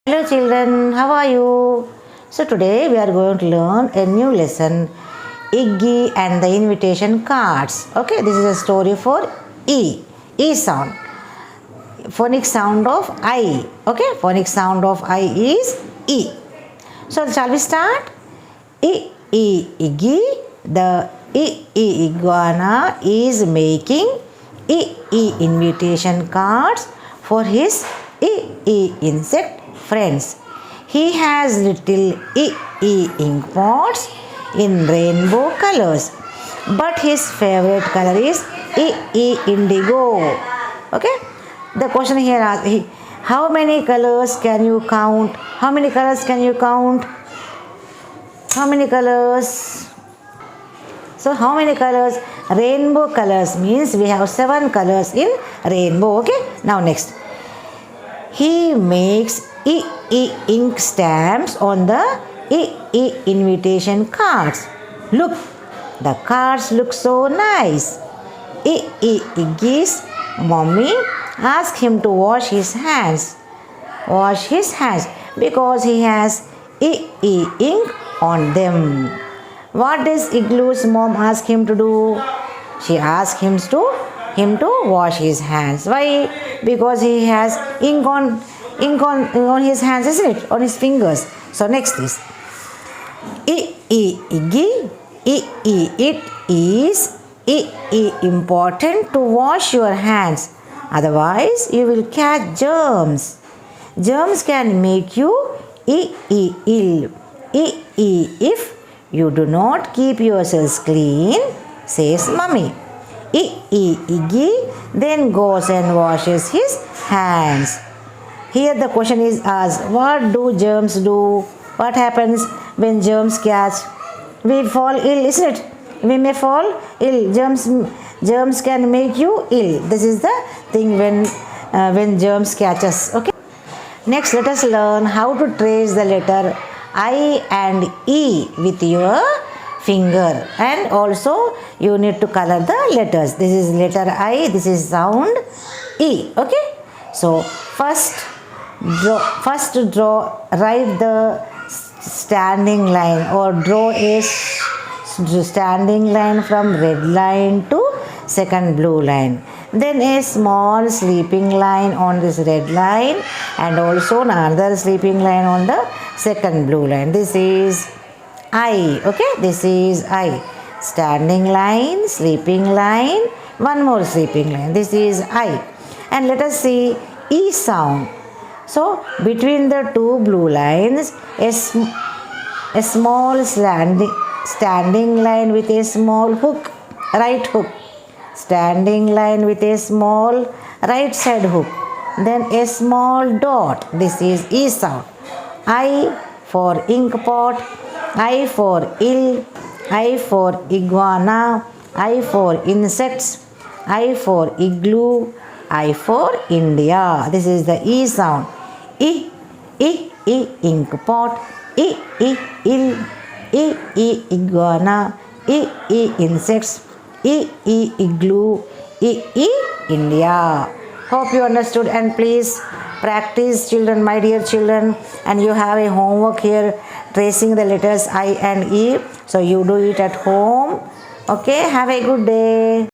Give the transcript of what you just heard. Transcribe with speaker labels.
Speaker 1: Hello children, how are you? So today we are going to learn a new lesson, Iggy and the invitation cards. Okay, this is a story for E sound. Phonic sound of I. Okay, phonic sound of I is E. So shall we start? Iggy. The iguana is making invitation cards for his insect friends. He has little ink pots in rainbow colors, but his favorite color is indigo. Okay, the question here is, how many colors can you count? How many colors can you count? How many colors? So how many colors? Rainbow colors means we have 7 colors in rainbow. Okay, now next, he makes ink stamps on the invitation cards. Look, the cards look so nice. Iggy's mommy asked him to wash his hands. Wash his hands because he has ink on them. What does Igloo's mom ask him to do? She asked him to wash his hands. Why? Because he has ink on his hands, isn't it? On his fingers. So next is Iggy. It is important to wash your hands. Otherwise, you will catch germs. Germs can make you ill. If you do not keep yourselves clean, says mommy. Iggy then goes and washes his hands. Here the question is asked, what do germs do? What happens when germs catch? We fall ill, isn't it? We may fall ill. Germs can make you ill. This is the thing when germs catch us. Okay. Next, let us learn how to trace the letter I and E with your finger, and also you need to color the letters. This is letter I, this is sound E. Okay, so first write the standing line, or draw a standing line from red line to second blue line, then a small sleeping line on this red line, and also another sleeping line on the second blue line. This is I. Okay, this is I. Standing line, sleeping line, one more sleeping line. This is I. And let us see E sound. So between the two blue lines, a small standing line with a small hook, right hook. Standing line with a small right side hook. Then a small dot. This is E sound. I for ink pot, I for ill, I for iguana, I for insects, I for igloo, I for India. This is the E sound. Ink pot, ill, iguana, insects, igloo, India. Hope you understood, and please practice, children, my dear children. And you have a homework here, tracing the letters I and E. So you do it at home. Okay, have a good day.